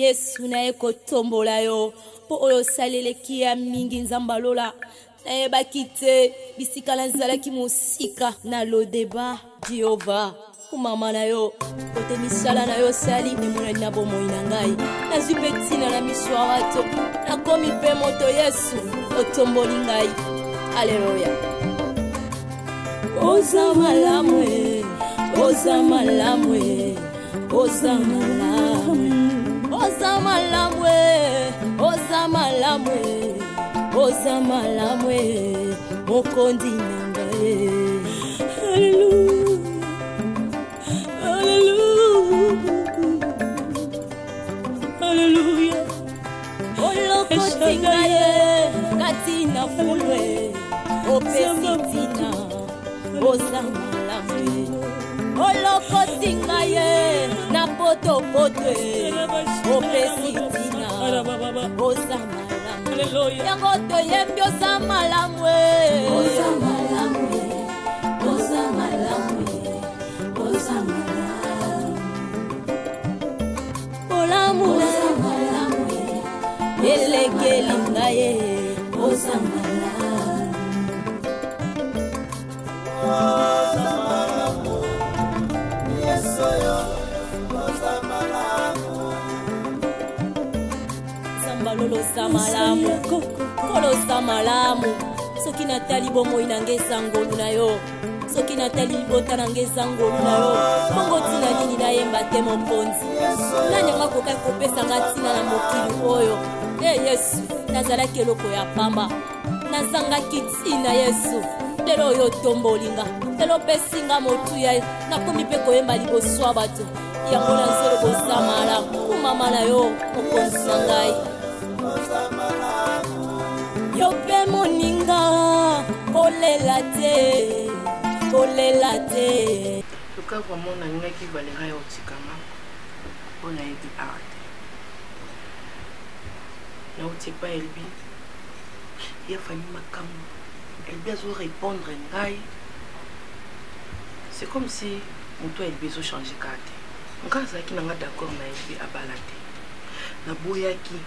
Yesu na eko tombola yo po oyo salele kia mingi nzambalola na eba kite bisika na nzalaki musika na lo deba Jehova kumama na yo kote misala na yo sali nemona na bomoi na ngai nazwi petina na miswa wato nakomi pe moto Yesu otomboli ngai Haleluya Oza malamwe Oza malamwe Oza malamwe Oza malamwe Oza malamwe Oza malamwe Mokondi nangae Hallelujah Hallelujah Hallelujah Olokoti ngaye Katina fulwe Opesitina Oza malamwe Olokoti ngaye Na poto potwe Opesitina Oza malamwe Yango toyembi oza malamwe Oza malamwe Oza malamwe Oza malamwe Oza malamwe Elekeli ngaye Oza malamwe Oza malamwe Yesoyo Oza malamwe Sambalolo samalamu Kolo samalamu Soki natali bomoi nangeza ngolu na yo Soki natali bota nangeza ngolu na yo Bongo tina nini na yemba te moponzi Nanyanga koka kopesa ngatina na mokili oyo Yesu nazalaki eloko ya pamba Nazanga kitina Yesu Lelo oyo tombolinga Lelo pesinga motu ya Nakomi pe koyemba liboswa bato Yango na nzelo bosamala Kumama na yo moponzi na ngai Yope moninga Kolela te Kolela te Luka vraiment na nga ki balera ya otikanga Ona ebi arte Na otipa elbi Ya fani makamu Elbi azo répondre ngai C'est comme si Mouto elbi azo changer kate Nga zaki na nga d'accord na elbi abalate Na boyaki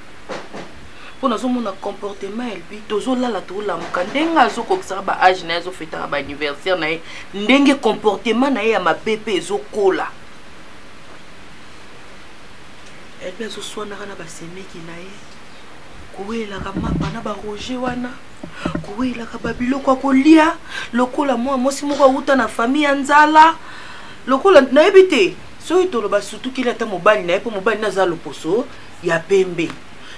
Pour nous avons un comportement elbi tozo la to la mkandenga zo kokisa ba age na zo feta ba anniversaire na ndenge comportement na ya mapepe zo kola elbi zo swana kana ba semeki na ye kuwela kama bana ba roger wana kuwela ka babilo kwa kolia lokola moi mosi moko uta na famille nzala lokola na ebite so itolo ba sutukila ta mobali na epo mobali na za loposo ya pembe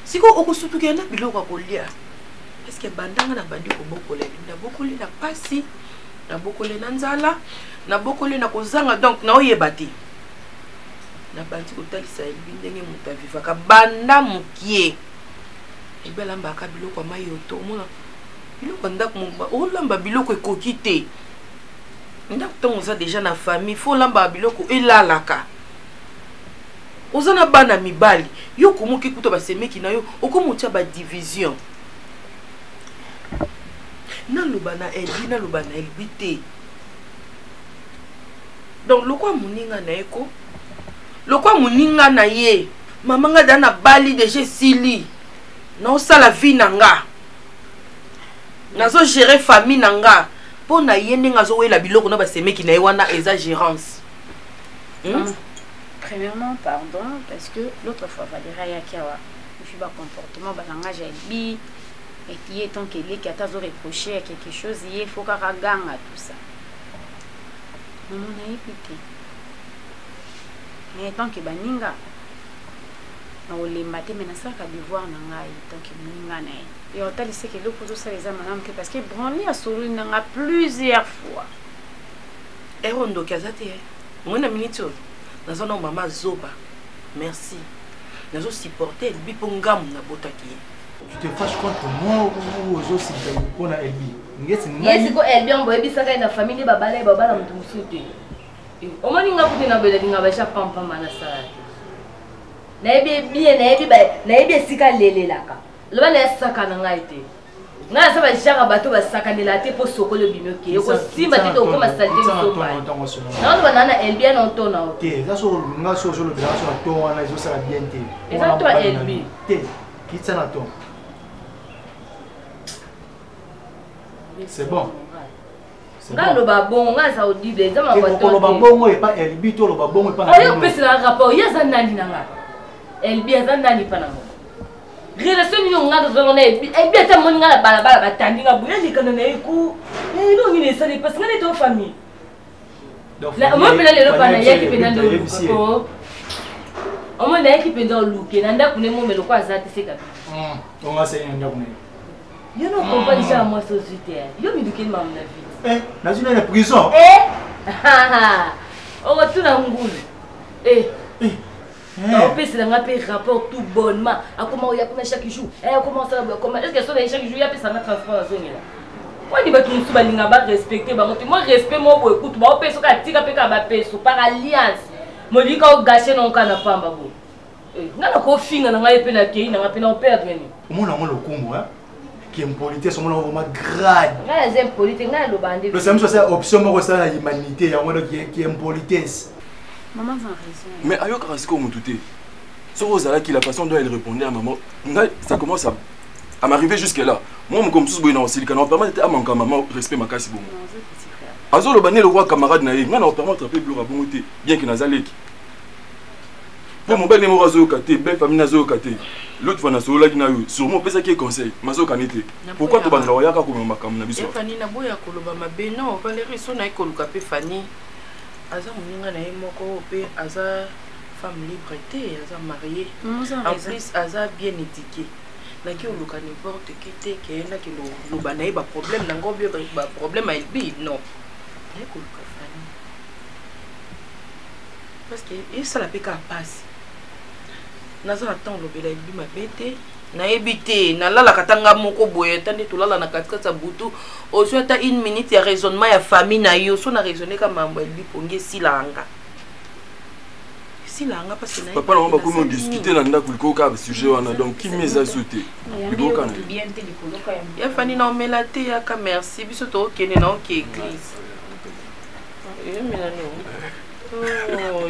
Siko okosutuke na biloko kolia. Est-ce que bandanga na bandi ko bokole na bokole na pasi na bokole na nzala na bokole na kozanga donc na oyebati. Na bandi ko talisa ndenge muta viva ka banda mukie. Ebela mbaka biloko mayoto mona. Biloko ndako mumba o lamba biloko ekokite. Ndako tonza déjà na famille faut lamba biloko elalaka. Ozana bana mibali yo komoki kuto ba semeki na yo okomutia ba division na lobana elbi na lobana elbite donc lokwa muninga na eko lokwa muninga na ye mama nga dana bali déjà sili na osala vie nanga nazo gérer famille nanga po na yende ngazo wela biloko na ba semeki na ye wana eza gérance Premièrement, pardon, parce que l'autre fois, Valérie Yakiawa, je suis pas comportement, langage elbi, et qui est tant qu'elle est, qui a reproché à quelque chose, il faut qu'elle gagne à tout ça. Non, on a écouté. Mais tant que baninga, on les maté, mais ça qu'à devoir nanga, tant que baninga na. Et on t'a laissé que l'autre chose ça les a madame que parce que Branly a souri nanga plusieurs fois. Et Rondo Kazate, moi na minute. Nazo na mama zoba. Merci. Nazo supporter elbi pongam na botaki. Tu te fâches contre moi ou aux autres si on a elbi. Yes ko elbi on boyebi saka na famille babala babala mutu musuti. O mani nga kuti na bele dinga basha pampa mana sala. Na ebi bien na ebi sika lelelaka. Loba na saka na ngaite. nga ça va jara bato ba sakanela te po sokolo binoke ko simba te ko ma salite so ba na ba nana elle bien en ton na te ça so nga so le bien so ton wana zo sala bien te et ça toi elle bi te kitsa na ton c'est bon nga lo ba bon nga ça audible za ma ba to lo ba bongo e pa elle bi to lo ba bongo e pa na ayo pesi la rapport ya za nani nanga elle bien za nani pa na relation ni nga do na e bien ta moni nga la bala bala batandi nga buya ni kana na eku e no ngi ne sali parce que nga to famille la mo pela le pa na ya ki pena ndo ko o mo na ki penda luke na nda kune mo melo kwa zati seka on va essayer nda kune yo no comprends déjà moi société yo mi duke ma na vie na zuna na prison o tu na ngulu on peut se lancer un rapport tout bonnement. À comment il y a chaque jour. Comment ça comment est-ce que ça chaque jour il y a ça na transport zone là. Moi ni ba tout souba linga ba respecter ba moi respect moi bo écoute ba peso ka tika pe ka ba peso par alliance. Mo di ka o gâcher non kana pamba bo. Ngana ko finga na ngai pe na kei na pe na perdre ni. Omona ngo lokumbo qui est impolitesse omona vraiment grade. Ngana zem politique ngana lo bande. Le samedi c'est option mo ça la humanité ya ngona qui est impolitesse. Maman a raison. Mais ayo karasiko mututé. Sur Rosala qui la façon dont elle répondait à maman, ça commence à m'arriver jusque là. Moi mon comme tous boy dans silicone, on permet à manquer maman respect ma kasi bon. Azo le bané le roi camarade na yé, ngana on permet attraper blora bonté bien que nazaleki. Pour mon bel numéro azo katé, belle famille nazo katé. L'autre fois na sola qui na yo, sûrement pesa qui conseil, mazo kanité. Pourquoi to bandra ya ka ko makam na biso. Fanny na boya koloba mabe non, Valérie so na ikoluka pe Fanny. Aza moninga na ye moko pe aza femme libre te aza mariée en plus aza bien étiqué naki oluka n'importe qui te ke na ki lo ba na ye ba problème nango bio ba problème a elbi non na ye koluka Fanny parce que ça la pe ka passe naza attend lobela elbi mabe te nayebi te nalalaka tanga moko boye tande tolala na katikati ya butu ozwi ata 1 minute ya raisonnement ya famille na yo so na raisonner ka mambo elbi pongi esilanga parce que papa na mama komi odiscuter na ndako liko ka sujet wana donc qui mise à sauter libokana ya fani na omela te yaka merci biso tookende na oke église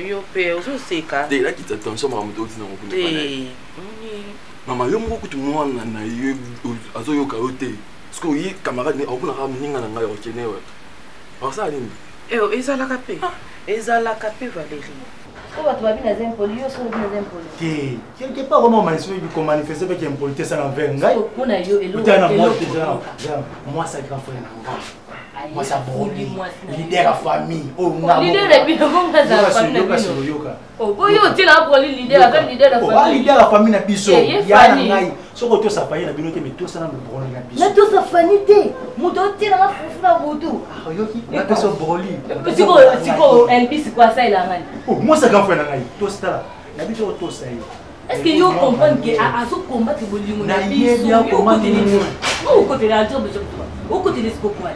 yo pe ozoseka te là qui t'attention mama moto otina ngokuna maman yo moko kutu mwana na yo azo yo ka ote parce que yi camarade ne okuna ka mninga na ngai okene wa ça nini ezalaka pe Valérie. Oh, tu vas bien les impolis, yo so bien les impolis. Quelque part comment manifester avec impolitesse envers ngai. On a yo elo. Moi ça grand frère nanga. Moi ça broli. Leader la famille. Oh nga. Leader la famille, bon ça famille. Oh, boyo tu la broli leader avec leader la famille. Oh, leader la famille na biso. Ya na ngai. Soko to sa famille na bino te mais to ça na broli na biso. Na to sa famille te. Muto ti na fufu na boto. Ah yo ki. Na to broli. Siko NPC quoi ça il a ngani. Oh, moi ça grand frère nanga. To sta la. Na biso to sa yi. Est-ce que vous comprenez que à ce combat que vous voulez au côté de la job au côté de ce qu'on voit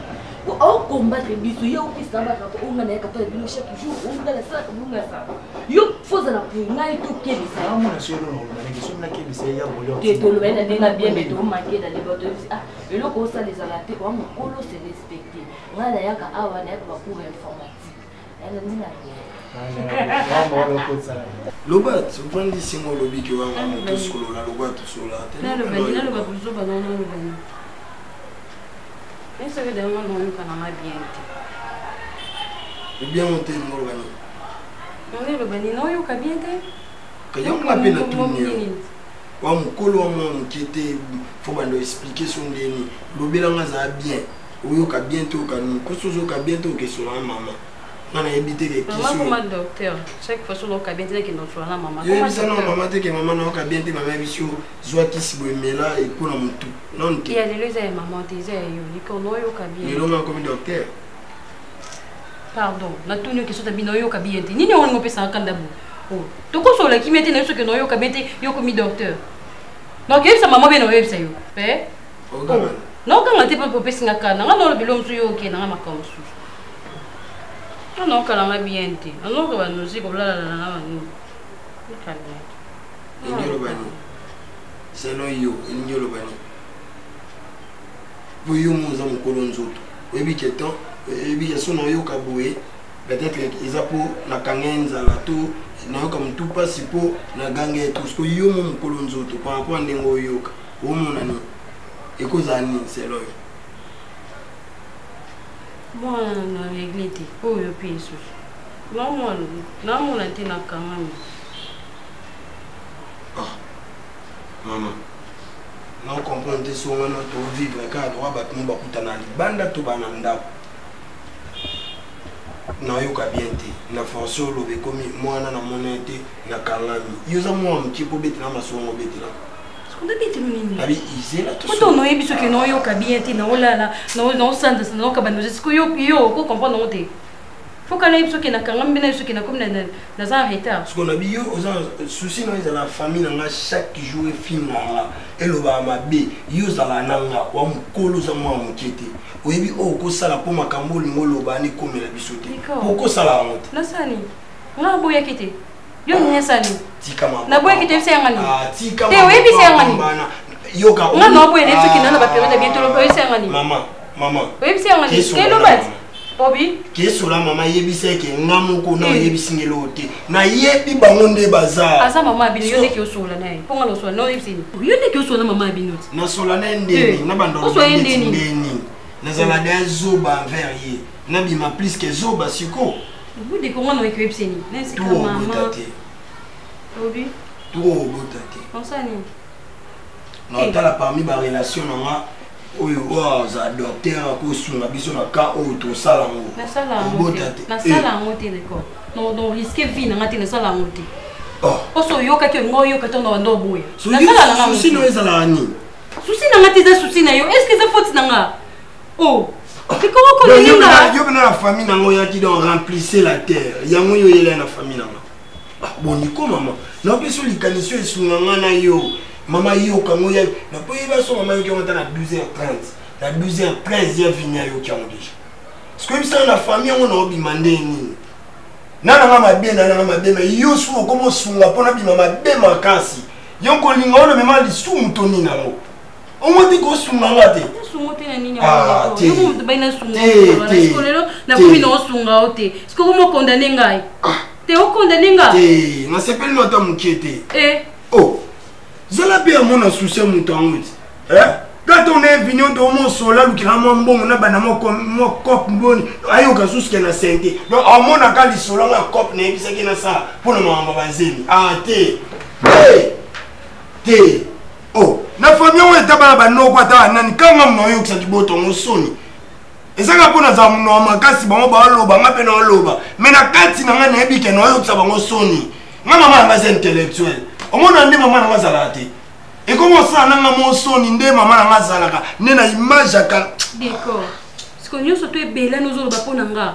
au combattre biso yo pisa ba ka on na ka to bino chaque jour on na ça on na ça yo faut la pour ngai to ke bisa mon na solo no na ke so na ke bisa ya bolo que to le na denga bien mais to manquer dans les bateaux ah et le ko ça les alaté ko mo kolo se respecter ngala ya ka awa na ba pour informatique elle ni na Lobat, vous prenez des signes au lobby qui va avoir tout ce que l'on a, le bois tout sur la tête. Le bani, le bani, le bani, le bani. Mais ça veut dire que nous avons bien été. Bien monté le bani. Non, le bani, non, il y a bien été. Quand il y a un peu de tout, on me colle on qui était, faut pas nous expliquer son déni. Le bilan a bien. Oui, on a bientôt, on a bientôt que sur la maman. On a évité les questions. Maman comme docteur, chaque fois sur le cabinet que notre la maman. Je dis ça non maman te que maman n'a aucun bien te maman mission soit qui se mais là et pour mon tout. Non il y a les les maman disait yo ni ko no yo cabinet. Mais non comme docteur. Pardon, na tout nous que soit bino yo cabinet. Ni ni on ngopé ça kanda bu. Oh, to ko so la qui mette na so que no yo cabinet yo comme docteur. Donc il sa maman ben no yo ça yo. Eh? Non quand on était pas pour pesinga kana, ngano lo bilom su yo ke na makam su. Non, quand on a bien été. Non, on va nous dire que là, c'est non, yo, il n'y a le bani. pour yo moza mokolo nzoto oyebi ke temps oyebi ke so nayoka boye peut-être eza po nakanga enzala to nayoka mutu mpasi po nagange etu siko yo mo mokolo nzoto par rapport a ndenge oyoka omona nini ekozala nini selo yo mwana na regle te oyo mpe lisusu namona te nakangami mama non comprendre te so wana tovivre kaka droit bato mo bakutana libanda to bana ndako nayoka bien te na force olobe komi mwana na mona te nakangami yo oza mwana mokie po betela masongo betela abi izela oto noyebi soki naoyoka bien te naolala naosandasa naoka bandoje siko yo okokomprendre nango te foka nayebi soki nakangami mpe nayebi soki nakomi naza en retard siko nabi yo oza souci na ezala famille nanga chaque jour efinganga elobaka mabe yo ozala nanga wa mokolo oza mwana mokie te oyebi oyo okosala mpo makambo olingo oloba ani komela biso te po okosala yango te nasani nga boyaki te yo nyesani tikama naboyaki te bisa yangani tikama te oyebi bisa yangani yoka nga naboyele soki nana baperiode bientôt oyebisa yangani mama oyebisa yangani kelobati obi kesola mama yebisa ke nga moko na yebisi ngelo te na yebi bango nde baza asa mama abino yo ndeki osola naye ponga losola no yebisini yo ndeki osola mama abino ti na sola na ndeni na bando ndeni nazala de zoba envers ye na bima plus que zoba siko budi ko ngona ko yebisini na sika mama obi to obotate onsani na tala parmi ba relation na oyo za docteur ko sunga biso na ka oyo to sala ngo na sala ngo te d'accord non risque vie na ngati na sala ngo te oso yoka ke ngoyo ka to na ndo boya na sala na ngo souci no ezala ni souci na ngati za souci na yo est-ce que ça faute na nga oh comment ko ninga yo bena la famille na ngo ya ki don remplissait la terre ya ngo yo yele na famille na nga bon ni ko mama na peso likanisio esunga nga na yo mama yo kango ya na po yeba so mama yo ki onta na 12h30 na 12h13 ya vinya yo ki ondeja parce que ça na famille on a obima ndeni nana nga mabe na mabe na yo su okomo sunga pona bima mabe makasi yo ko linga ono mema li su mutoni na ngo on dit ko sunga ngate sunga te na nini ya yo mo baina sunga na skolelo na komi no sunga ote siko mo condamner ngai te o condamner ngai na sepeli no ta mukiete oh zala pe amona souci mutango quand on est venu de mon sola lu kiramo mbongo na bana mo cop mboni ayo ka suske na sente donc amona ka li sola na cop na ebisa ki na sa pour le mamba bazemi te oh na famille on etaba ba no kwata nani kanga mno yo kisaki boto ngosoni ezaka pona za mno makasi bango ba loba ngape na loba mena kati na ngana ebike no yo kisaba ngosoni mama mama za intellectuel omona ndi mama na mazala te et comment ça nanga mosoni nde mama na mazalaka ne na image aka d'accord parce que nous surtout bela nous zo ba pona nga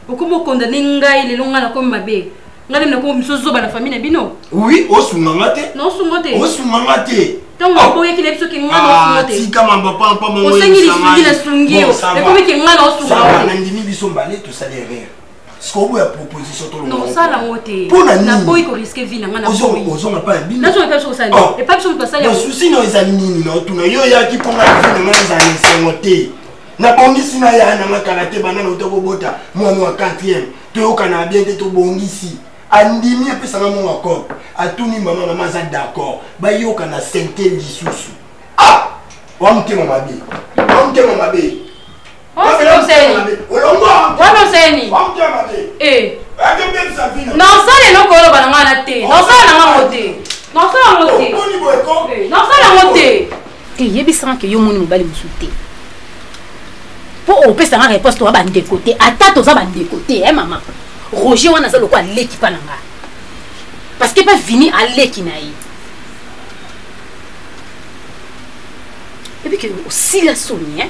okomo condamner ngai le longa na comme mabe ngale na ko misozo ba na famille na bino oui osunga ngate non sunga te osunga ngate donc on boye ki lepso ki nga no sunga te tika mamba pa mo o sengi li sungi na sungio e komi ki nga no sunga ça na ndimi biso mbale to ça derrière ce qu'on a proposition tout le monde non ça la moté pour na boy ko risque vie na nga na boy ozo na pas bino na zo pas so ça et pas so pas ça le souci no ezali nini no tuna yo ya ki ponga vie na nga za sengote na bongisi na ya na makalate bana no to bota moi no 4e to yo kana bien te to bongisi andimi pesa na mon accord atuni mama mama za d'accord ba yo kana 5e lisusu wa mtema mabe Wano seni. Non ça les non kolo bananga na te. Non ça na ngote. Non ça na ngote. Non ça na ngote. Te yebisanga ke yo moni mobali musuté. Po o pesa nga réponse to ba ndé côté. Ata to za ba ndé côté maman. Roger wana za lokwa leki pananga. Parce que pas fini à leki na yi. Et puis que aussi la Sonia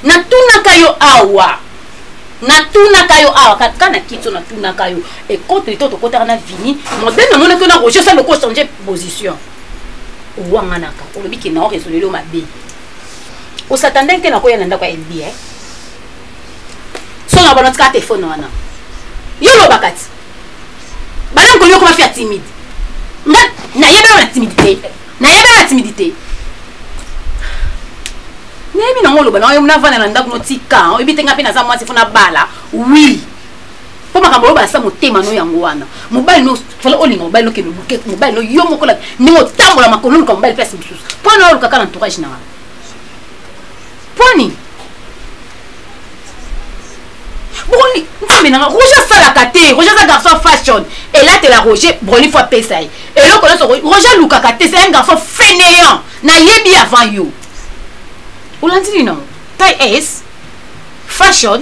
natuna kayo awa kana kitso natuna kayo et contre les autres côté na vini modèle non que na Roger ça le ko changer position wanga naka o lobi ki na résoudre le mabe o s'attendait que na ko yana ndako LB so na banot ka téléphone wana yo lo bakati bana ko yo ko mafia timide na yebe na timidité Nemi na ngolo bana na vana na ndako notika ebitenga pe na za mwasi fona bala oui po makambo ba sa motema no yango wana mobali no fala olinga mobali no ke buke mobali no yo mokola ningo tambola makolo ko mobali place mususu pona oluka kana entourage na poni Broli, Roger Salakate, Roger c'est un garçon fashion. Et là, tu la Roger, Broli faut payer. Et là, Roger Lukakate, c'est un garçon fainéant. Na yebi avant you. Olandini non. Taille S, fashion.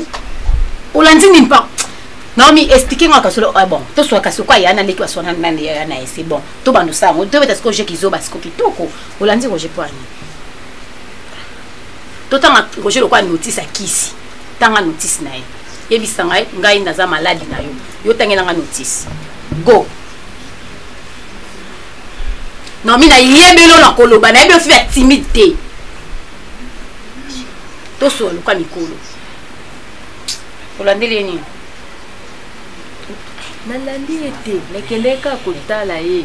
Olandini pas. Non, mais expliquez moi que ah bon, tout soit que quoi il y a un qui va son c'est bon. Tout bando ça, on devait être que j'ai qui zo parce que kitoko. Olandi Roger Poani. Tout temps Roger le quoi notice à Kisi. Tanga notice na yebisanga ngai ndaza maladi na yo tangela nga notice go non mina yebelo na koloba na yebe fi timide to so luka mikolo olandeli ni nalandi ete lekeleka kotala ye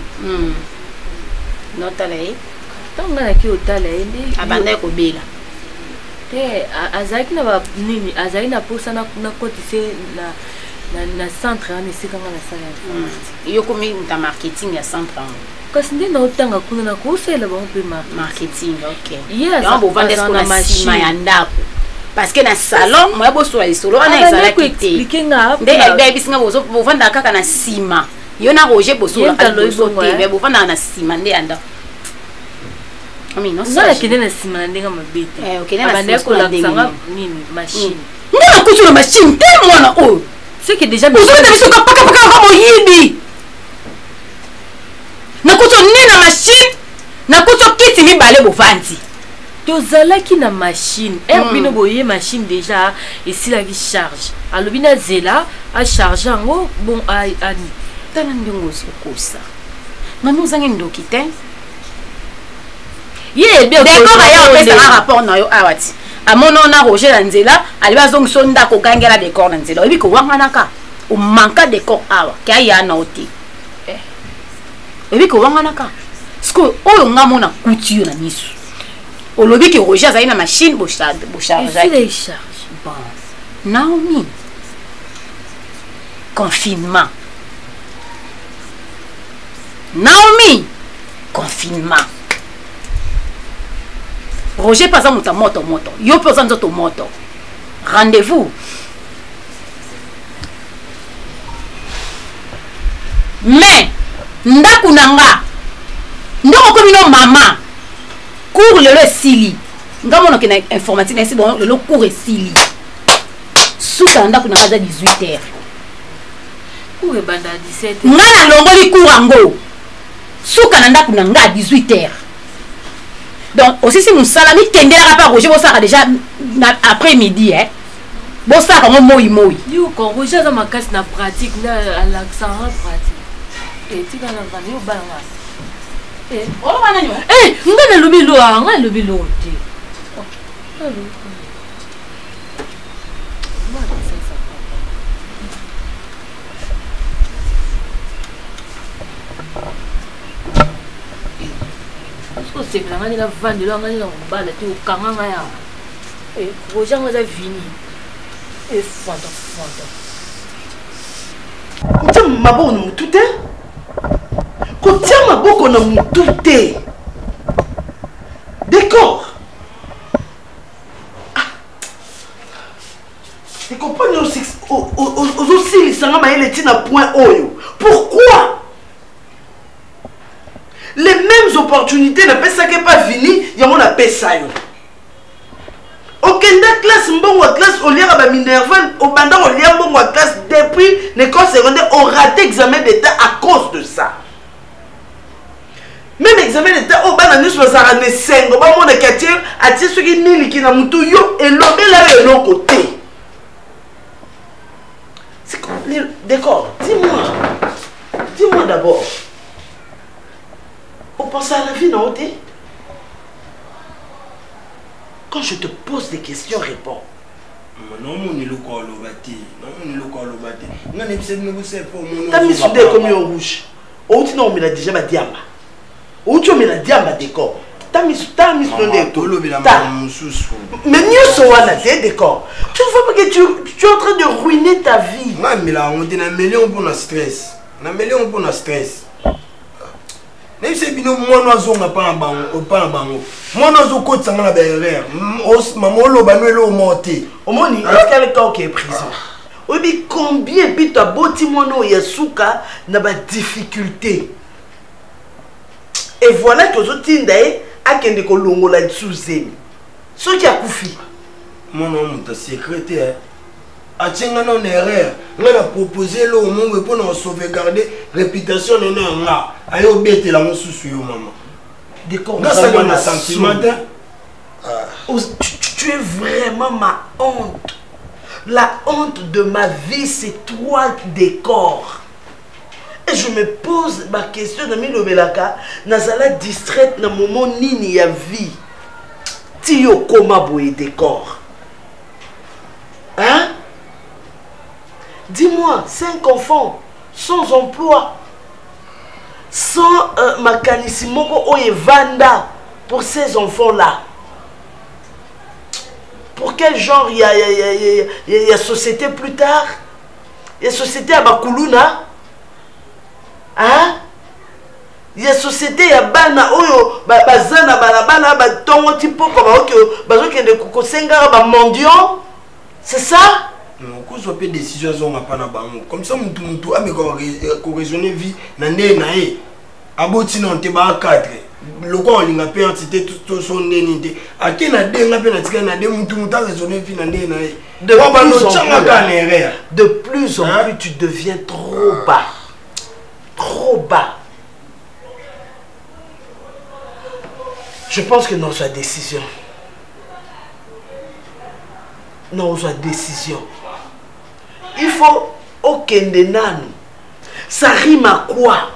no tala ye tonga na ki otala ye ndi abanda ko bela te azaki na ba nini azaki na posa na kotise na centre na esika nga na sala yo komi nta marketing ya centre kasi nde na otanga kuna na kosela bango mpe marketing ok yango bovanda na machine ya ndako parce que na salon moya bosola lisolo wana ezalaki te nde ebebisi nga bovanda kaka na nsima yo na Roger bosola te bovanda na nsima nde ya ndako Nala kende na sima na ndenga mabete. Abande kolakisanga nini machine. Nala kutu na machine te mwana oyo. C'est que déjà bozo na biso paka kama yibi. Na kutu ni na machine, na kutu kiti mibale bovandi. Tozalaki na machine. Bino boye machine déjà esilaki charge. Alobina zela a charge ngo bon ani. Tana ndongo sokosa. Mami uzange ndoki te. D'accord aya opesa un rapport na yo awati amono na Roger na nzela aliba zongi sonda ko gangela décor na nzela obi ko wangana ka o manka décor awa ka ya na oti obi ko wangana ka sko oyo ngamona couture na misu olobi ki Roger za ina machine bo charge il charge bon Naomi confinement Roger pas moto moto yo pas nzoto moto rendez-vous mais ndaku nanga ndoko komino mama cours le sili ngamona kina informatique nasi bon le cours sili suka ndaku nanga za 18h cours banda 17h ngana longoli cours ango suka na ndaku nanga 18h. Donc, aussi, si nous salami, tendez à Roger, vous savez déjà après-midi, hein. Vous savez comment moi. Yo, quand Roger a ma casse na pratique, na l'accent pratique. Et tu vas en venir au balanga. Oh, on a eu. On a le bilo, on a le bilo. C'est que la vanne de l'anglaise en bas, la tête au camangaya. Et Roger nous a fini. Et fanta. Tiens, ma bonne moutouté. Tiens, ma bonne moutouté. D'accord. Tu comprends aussi, les sangs, mais il est un point haut. Pourquoi? Les mêmes opportunités ne peuvent pas venir, il y a mon appel ça. Aucune classe, bon classe, au lieu de Minerval, au bandar, au lieu de classe, depuis l'école secondaire, on raté l'examen d'État à cause de ça. Même l'examen d'État, au bandar, nous sommes à 5, au bandar, on a quartier, à tirer ceux qui n'y qui n'a moutou, yo, et l'homme là, de l'autre côté. C'est comme, d'accord, dis-moi d'abord. On pense à la vie, non? Quand je te pose des questions, réponds. Non, mon îlot quoi le bâti. Non, mon îlot quoi le bâti. Non, mais c'est nous c'est pour mon. T'as mis soudé comme un rouge. Ou tu n'as mis la déjà ma diamba. Ou tu as mis la diamba décor. Mais mieux soit tes décor. Tu ne vois pas que tu es en train de ruiner ta vie. Mais là, on est un million pour le stress. Un million pour le stress. Même si moi, nous n'avons pas un bango. Moi, nous avons côté sans la berrière. Maman, le banou est monté. Au moins, est-ce qu'il y a quelqu'un qui est prison? Oui, combien puis tu as beau timono yasuka n'a pas difficulté. Et voilà que je t'ai à kende ko longo la sous-zemi. Ce qui a koufi. Mon homme, ta secrétaire. A tchenga non erreur. On a proposé le monde pour nous sauvegarder réputation de nous là. Ayo bête la mon souci maman. D'accord. Dans ça on a sentiment. Tu es vraiment ma honte. La honte de ma vie, c'est toi, décor. Et je me pose ma question de Milobelaka, Nazala distraite dans le moment nini ya vie. Tio koma boye décor. Hein? Dis-moi, 5 enfants, sans emploi, sans macanissimoko oye vanda pour ces enfants-là. Pour quel genre il y a société plus tard? Il y a société à Bakuluna? Hein? Il y a société à Bana Oyo, Bazana, Balabana, Batongo, Tipo, comme de Kokosenga, Bamondion? C'est ça? Non, quand on fait des décisions, on n'a pas de bango. Comme ça, on a raisonné vie, nandé nae. Aboti non te ba 4. Le quoi on a payé entité tout son dénité. À qui n'a dé n'a pas n'attiqué n'a dé moutou mouta raisonné vie nandé nae. De plus en plus, tu deviens trop bas. Trop bas. Je pense que non, soit décision. Non, soit décision. Il faut aucun des nanos. Ça rime à quoi?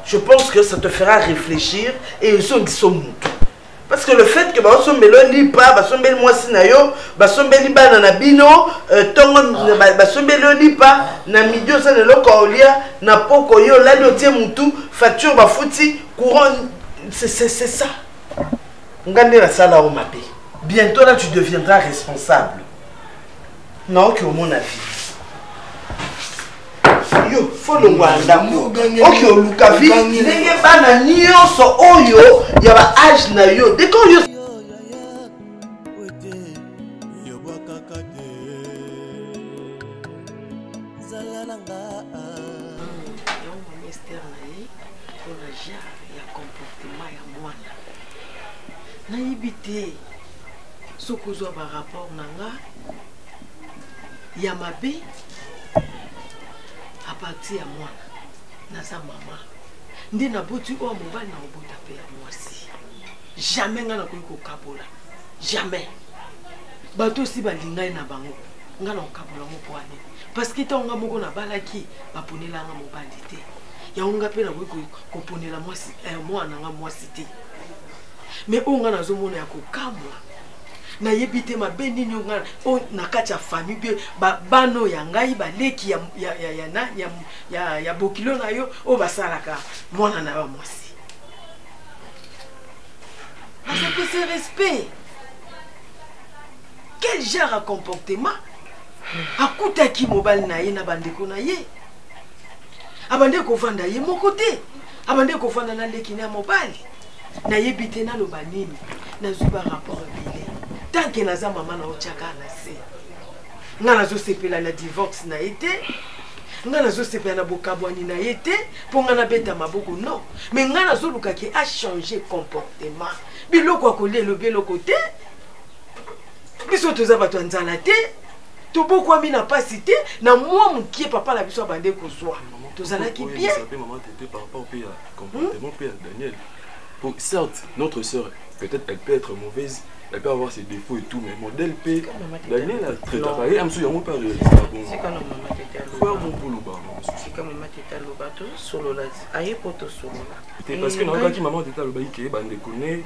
Je pense que ça te fera réfléchir et ils sont qui sont moutou. Parce que le fait que Bassombelo lipa, Bassombelo moisinayo, Bassombelo bananabino, Tongo Bassombelo lipa, na midio ça ne l'okolia, na poko yo, là le tient moutou, facture bafouti, courant, c'est ça. On gagne la salle au mapé. Bientôt là tu deviendras responsable. Non, que mon avis. Yo, faut le voir d'amour. Ok, au Lukavi, les bana nyonso oyo, ya ba âge na yo. Dès qu'on yo naibité sokozwa ba rapport nanga ya mabe à partir à moi naza mama nde na botu o mobali na obota pe ya mwasi jamais ngana ko kabola jamais bato si balingai na bango ngana kabola moko ane parce que tonga moko na balaki baponela nga mobali te ya unga pe na ko ponela mwasi mwana nga mwasi te mais on a zo mona ya ko kamwa na yebite mabeni nyonga o na kati ya famille bano ya ngai baleki ya bokilo na yo o basalaka mwana na ba mwasi. Parce que c'est respect. Quel genre de comportement? Akuta ki mobile na ye na bandeko na ye. Abande ko vanda ye mon côté. Abande ko vanda na leki na mobile. Na yebite na lo banini na zuba rapport bile. Tant que naza maman na ochaka na se. Ngana zo sepela na divorce na été. Ngana zo sepela na bokabwani na été pour ngana beta maboko non. Mais ngana zo luka ki a changé comportement. Biloko akolé le belo côté. Biso toza bato nzala te. To boko ami na pasité na moi mukie papa la biso bande ko soa. Tozala ki bien. Maman t'était par rapport au comportement père Daniel. Pour, certes, notre soeur, peut-être elle peut être mauvaise, elle peut avoir ses défauts et tout, mais modèle P, Daniel a très travaillé, elle m'a pas réalisé. C'est quand maman t'était à l'eau. Faire mon boulot, c'est quand maman t'était à l'eau, bateau, solo là, aïe poto solo là. Parce que dans le cas où maman était à l'eau, il bande connaît.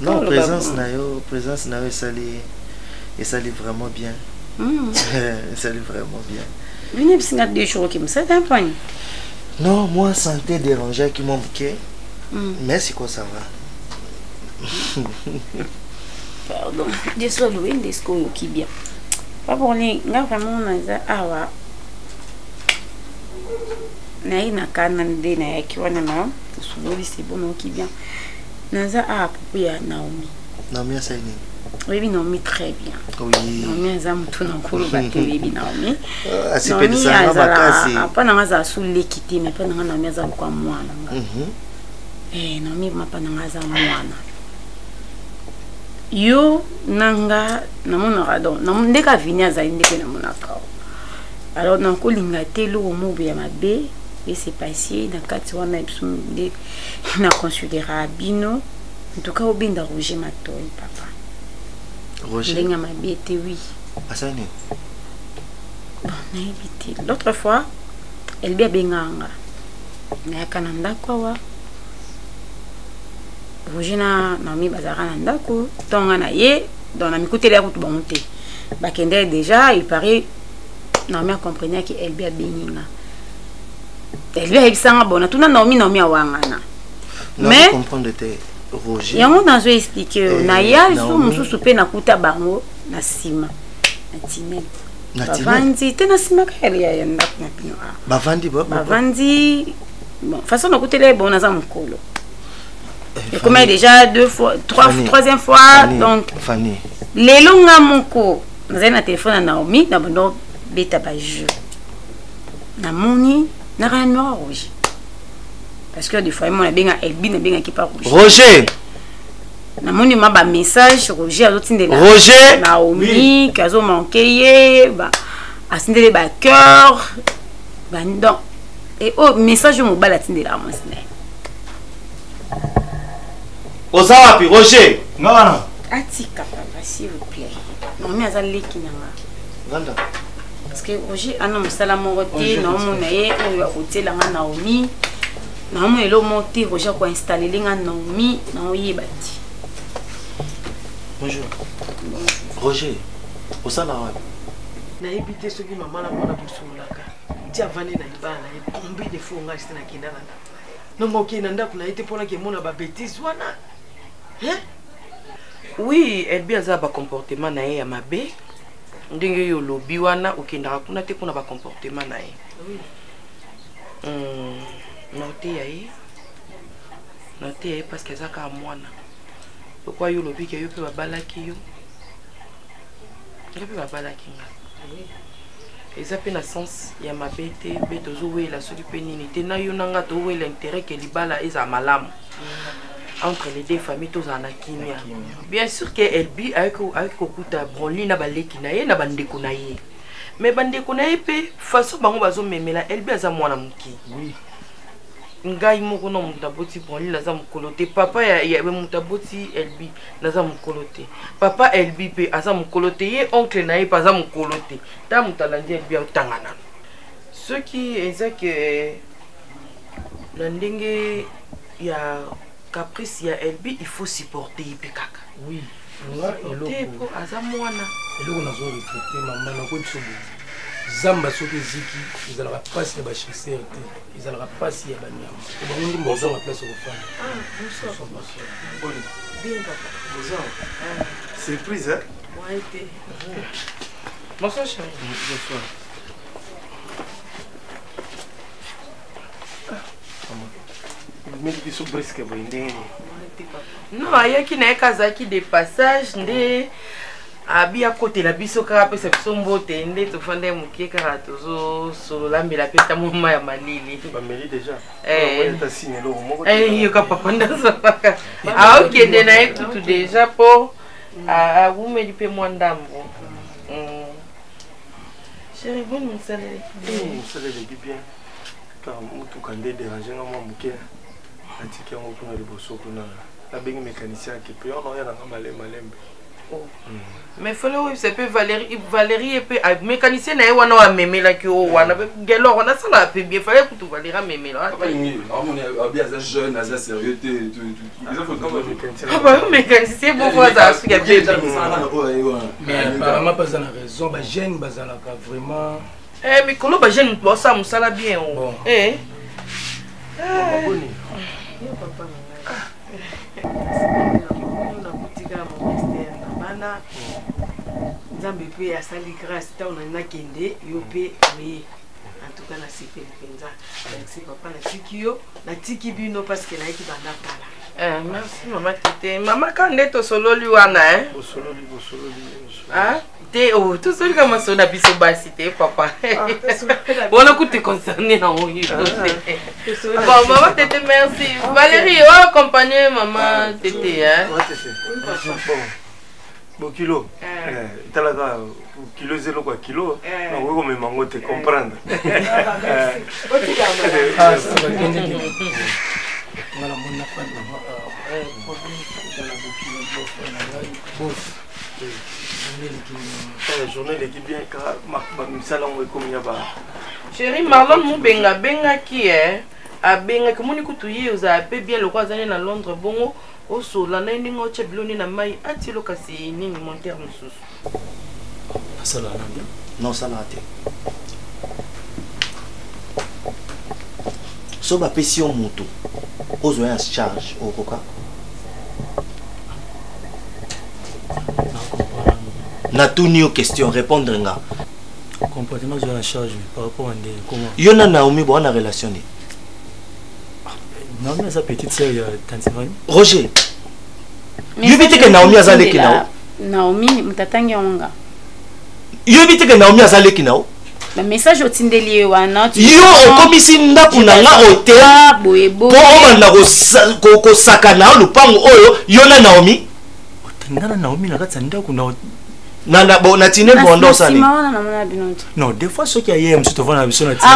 Non, présence na yo sali Et ça allait vraiment bien. Ça allait vraiment bien. Venez, parce qu'il y a 2 jours qui me sont un point. Non, moi, santé dérangeait qui m'ont bouqué. Mais c'est quoi ça va? Pardon. Désolé, désolé, qui bien. Pas pour les gars, vraiment, on a awa. Naï na kanande na yaki wana na suboli c'est bon qui bien. Naza a pour ya Naomi. Naomi ça ni. Oui, Naomi très bien. Oui. Naomi azam tout na kolo ba te oui Naomi. C'est pas de ça ba kasi. Apa na za sous l'équité mais pas na Naomi azam kwa mwana. Naomi ma pa na za mwana. Yo nanga na mona radon. Na ndeka vinya za ndeke na mona ka. Alors na ko linga te lo mo be ma be. Et c'est passé dans 4 ans on a considéré Abino en tout cas au bin de Roger Matoy papa Roger il m'a bêté oui ça n'est bon on a évité l'autre fois elle bien benganga na kananda kwa wa Roger na mi bazara nanda ko tonga na ye dans la mikutele ya kutu bonte bakende déjà il paraît na mi comprenait que elle bien benginga. Elle lui a dit ça bon, tout Naomi a wangana. Mais comprendre tes Roger. Et on a expliqué na ya so soupe na kuta bango na sima. Na tinel. Bavandi te na sima ka ya ndak na pino. Bavandi bon, façon na kutele bon na za mukolo. Et comme déjà 2 fois, 3e fois donc Fanny. Lelo nga moko. Na na téléphone na Naomi na bondo beta ba jeu. Na moni na rien noir rouge parce que des fois moi benga elbi na benga qui pas rouge Roger na moni ma ba message Roger azotinde la Roger Naomi kazo manqué ba asindele ba cœur ba ndon et oh message mo bala tinde la monsne Ozawapi Roger ngana atika papa s'il vous plaît non mais azali kinanga ganda parce que Roger a non sala mongoté non mon aye o ya hôtel nga Naomi na mo elo monter Roger ko installer nga Naomi na o yebati. Bonjour Roger au sala wa na ebité ce qui maman la mona bosolaka ti avane na libana et combien de fois nga sina kinana non mo ki nanda kuna été pour la que mona ba bêtise wana hein oui elle bien za ba comportement na ye ya mabe ndenge yo lobi wana okendaka kuna te kuna ba comportement na ye note ya ye parce que zaka mwana pourquoi yo lobi ke yo pe babalaki yo pe babalaki nga eza pe na sens ya mabe te be tozowela soki pe nini te na yo nanga towela intérêt ke libala eza malamu entre les deux familles tous en akimia. Bien sûr que Elbi avec okuta broli na baleki na ye na bandeko na ye. Mais bandeko na ye pe façon bango bazo memela Elbi aza mwana muki. Oui. Ngai moko no mutaboti broli na za mukolote papa ya mutaboti Elbi na za mukolote. Papa Elbi pe aza mukolote ye oncle na ye pa aza mukolote. Ta mutalandi Elbi otangana. Ce qui est que na ndenge ya caprice ya Elbi il faut supporter kaka. Oui. Eloko azamwana. Eloko nazo répéter maman na ko tsobo. Zamba soki ziki, ils allera passer ba chasser te. Ils allera passer ya banyama. Et ba ngi mboza la place au fond. Bonsoir. Bien papa. Bonsoir. Surprise hein? Ouais té. Bonsoir chérie. Bonsoir. Non, ayaki na ekazaki de passage nde abi côté la biso kaka pe biso mbote nde tofande mukie kaka tozo sololambela pe ta moma ya malili bameli déjà yoka papa ndazaka aokende na ye kutu déjà po awumeli pe mwa ndambo chéri boni mosaleleki bien car motuka nde dérange nga mwa moke atiki yango kuna liboso kuna nabengi mécanicien ake pe ono oya nanga malembe Mais fallait oui c'est peu Valérie et peu mécanicien na wana wa memela ki o wana gelo wana ça la peu bien fallait pour tout Valérie memela papa lingi on est bien jeune assez sérieux tout les autres comme ah bah mécanicien bon fois ça il y a bien mais apparemment pas en raison ba jeune bazalaka vraiment mais kolo ba jeune bo ça musala bien bon boni papa na nzambe pe asali grâce ta on a kende yo pe oui en tout cas na sipeli penza merci papa na tikio na tiki bino parce que na yaki banda pala merci maman tete maman kande to sololi wana sololi te oh to soli kama sona biso basi te papa on écoute concerné na on bon maman tete merci Valérie on accompagner maman tete Bon kilo, talaka kilo zéro quoi kilo, on va même mango te comprendre. Journée l'équipe bien car ma salon est comme yaba. Chérie Marlon mu benga qui est a benga comme on écoute hier vous avez bien le croisé dans Londres bongo. Oso la nini ngoche biloni na mai atilo kasi nini monter mususu. Sala nani? Non sala te. So ba pession moto. Ozo en charge au koka. Na tout ni question répondre nga. Comportement je en charge par rapport à comment. Yona Naomi bo na relationné. Naomi a sa petite sœur tante Marie. Roger. Yobite que Naomi azale kinao. Naomi mutatangi onga. Yobite que Naomi azale kinao. Le message au tindeli wana. Yo komisi ndaku na nga hotel. Boyebo. Po omanda ko sakana lupango oyo yona Naomi. Otengana Naomi na kati ndaku na Nana bo na tine bondo sani. Non, des fois ce qui a hier monsieur Tovana biso na tine.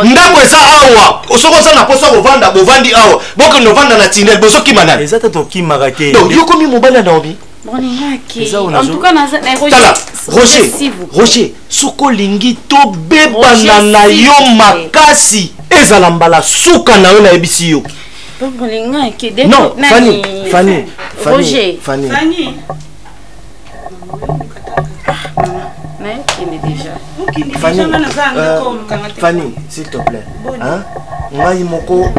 Ndako esa awa. Osoko sa na poso bovanda bovandi awa. Boko no vanda na tine bozo kimana. Ezata to kimarate. Donc yo komi mobala Naomi. En tout cas Roger, soko lingi to bebana na yo makasi. Ezala mbala suka na yo na ebisi yo. Non, Fanny. Fanny, s'il te plaît. Hein? Ngai moko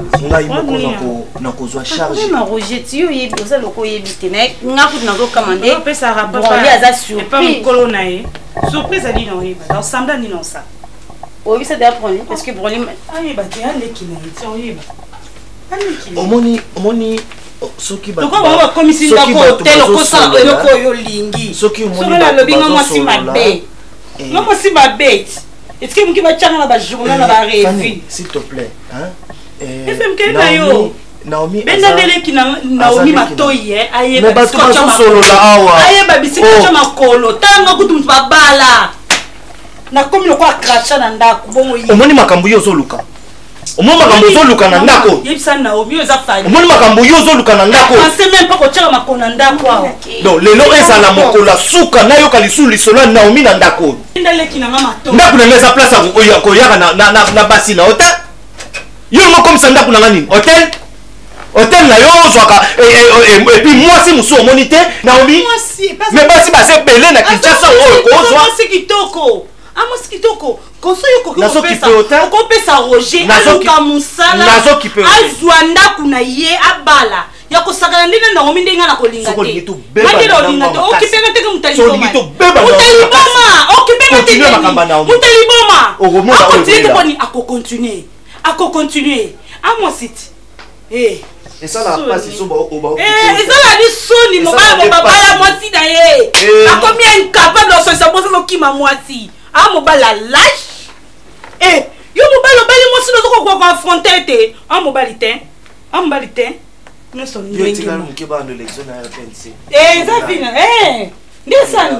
na kozwa charge. Roger, tu es ça loko yebite na nga ku na ko commander. Pesa rapport. Bon, ya za surprise. Pas mukolo na ye. Surprise ali non yeba. Dans semblant ni non ça. Oui, ça doit prendre parce que problème. Ah yeba te ale kina ti on yeba. Omoni soki ba. Donc on va commission ndako hotel okosa eloko yo lingi. Soki omoni ba lobinga mwasi mabe. Non mwasi mabe. Est-ce que vous avez na ba journal na ba revue s'il te plaît, hein? FM ke na yo. Naomi Bendele ki na Naomi matoyi aye ba solo la awa. Aye ba bisika cha makolo. Tanga kutu ba bala. Na komi lo kwa cracha na ndako bongo yi. Omoni makambo yo zoluka. Omoni makambo yo zoluka na ndako. Yebisa Naomi yo za fani. Omoni makambo yo zoluka na ndako. Pensez même pas ko tshaka makona ndako awa. Donc lelo ezala mokola suka na yo kalisuli solo Naomi na ndako. Bendele ki na mato. Ndako na ngeza place ya koyaka na basi na hotel. Yo mo comme ça ndako na ngani hotel. Hotel na yo zwaka et puis moi si muso monité Naomi. Mais basi ba se belé na Kinshasa o ko zwa. Sikitoko. Amo sikitoko. Konso yo ko pesa Roger aluka musala. Azwanda kuna ye abala. Ya ko sakana ndine Naomi ndenga na kolinga te. Maki lo linga te. Okipenga te mutaliboma. Okipenga te. Mutaliboma. Ako continuer. Amo site. Et ça la passe ils sont au et ça la dit soni mobala mwasi na ye. A combien incapable de se poser le qui ma mwasi. Ah mobala lâche. Yo mobala bali mwasi no ko affronter te. Ah mobalite. Nous sommes yo tika muke ba no lection na RPNC. Ça vient. Ndesani.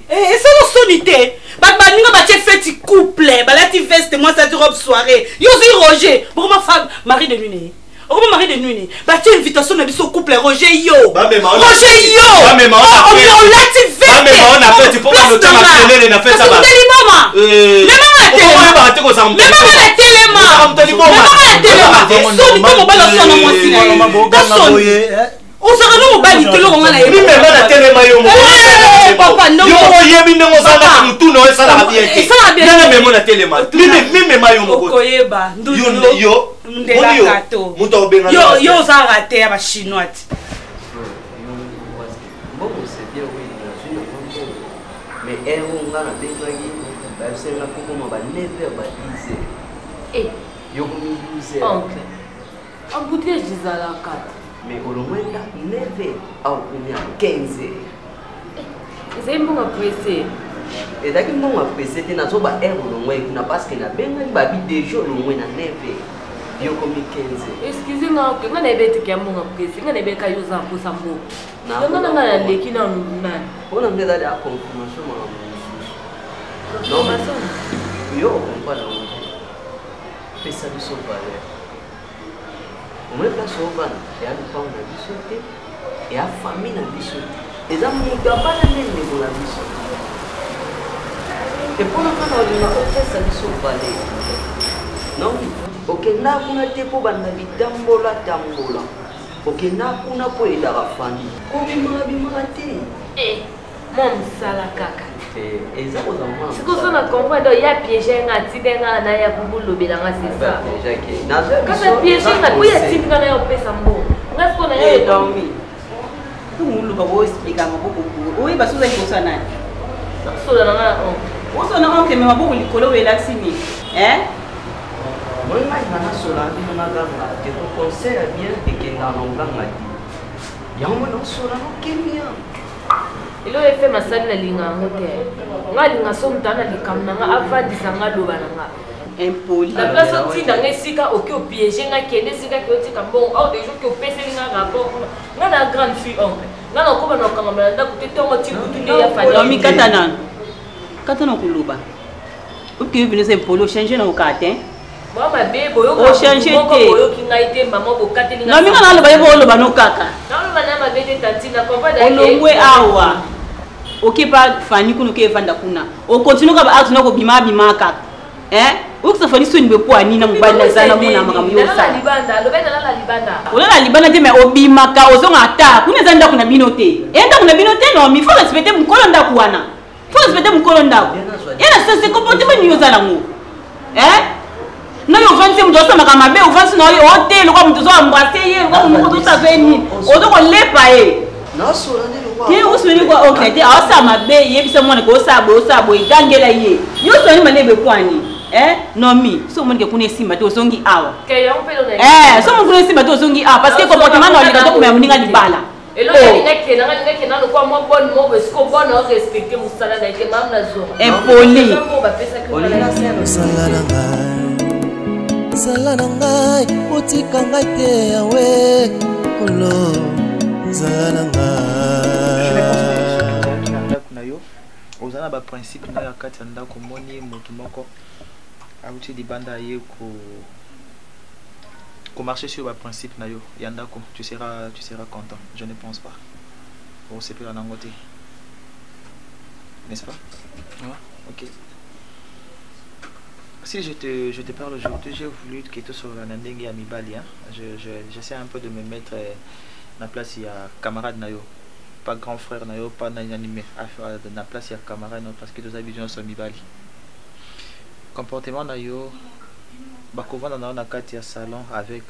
Ça no sonité. Ba ninga ba che fête couple, ba la ti veste moi ça robe soirée. Yo si Roger, pour ma femme mari de lune. Comment mari de nuit? Bah tu invitation na biso couple Roger yo. Roger yo. On l'a activé. On a fait tu faut pas noter ma télé na fait ça ba. Mais maman la télé. Mais maman la télé ma. Mais maman la télé ma. So ni pas mobile so na moi sina. On se rend au bal télé on na. Ni même la télé ma yo. Papa non. Yo yebi ndongo za na mutu no esa la bien. Esa la bien. Na même la télé ma. Ni même ma yo moko. Okoyeba. Yo. Yo ça a raté à chinois. Bon, c'est bien oui, mais elle on a des gens qui c'est la comment va never baptiser. Eh, yo comme user. Oncle. Embouteillage des à la carte. Mais au moins là never au combien 15. C'est un bon apprécié. Et daqui bon apprécié na so ba erro no moins na parce que na benga ba bi déjà no moins na never. Yo comme 15. Excusez-moi, que on est bête qui a mon apprécié, on est bête qui a pour ça beau. Non non non, les qui n'ont man. On a déjà la confirmation non mais yo comprends là. Fais ça du sauvage. On met place au van, il y a le pain de bisouté, il y a famille de bisouté. Et ça mon gars pas la même pour la bisouté. Et pour le temps on a fait ça du sauvage. Non, ok na kuna te po banda bitambola tambola. Ok na kuna po ida la famille. Ko bimara te. Eh, mon sala kaka. Et ça aux enfants. C'est que ça na comprendre il y a piégé na tidenga na ya bubulu belanga c'est ça. Quand ça piégé na ko ya tidenga na ya pesa mbo. Ngas ko na ya dormi. Tout ba bo explica maboko ko. Oui ba so za ko sana. So na na on. O so na on ke me maboko likolo we laxini. Moi, je suis là, je te conseille bien et que dans l'onganga dit. Yango non sola no kemia. Ilo efe masali na linga ngote. Nga linga so mtana likamna nga avandisa nga loba nga. Impoli. La place au tina nga sika oki o piéger nga kende sika ki oti kambon au des jours ki o pese nga rapport. Nga na grande fille oncle. Nga na koba na kangamba nda kuti tongo ti butu ne ya fali. Non mi katana. Katana kuluba. Oki venu se polo changer na okatin. Mama bebo yo o changer te yo ki ngaite mama bo kateli nga. Non mi kana lo ba yebo lo ba no kaka. Na lo ba na ma bete tantina papa da. Olongwe awa. Ok pas fani kuno ke vanda kuna. O continue ka ba atu na ko bima kaka. O que ça fani so ni be po ani na mobali na zana mona makamu yo sa. Libanda, lo beta la libanda. O la libanda te me obima ka o so ngata. Kuna zanda kuna binote. Enda kuna binote no mi faut respecter mukolo nda kuana. Faut respecter mukolo nda. Yana ça c'est comportement ni yo zana ngo. Non yo vansi mto so makama be o vansi no yo hotel ko mto so embrasser ko mto so sa veni. O do ko lepa Non so rande lo kwa. Ke o so ni ko okay te a sa mabe ye bi se mo ne ko sa bo idangela ye. Yo so ni malebe kwani. Non mi so mo ne ko ne simba to so ngi awa. Ke yo pelo na. So mo ko ne simba to so ngi awa parce que comportement no lika to ko me muninga libala. Elo na ngeke na lo kwa mo bon mo be sko bon o respecter musala na ke mam na zo. Impoli. Zala na ngai otika ngai te yawe olo zala na ngai ozana ba principe na ya kati anda ko moni moto moko auti di banda ye ko marcher sur ba principe na yo yanda ko tu seras content. Je ne pense pas. On sait plus la nangote. N'est-ce pas? OK. Si je te parle aujourd'hui, j'ai voulu que tu sois la Nandenge à Mibali. J'essaie un peu de me mettre à la place, il y a camarade Nayo. Pas grand frère Nayo, pas animé. À la place, il y a camarade Nayo parce que nous habitons sur Mibali. Comportement Nayo, Bakova dans un salon avec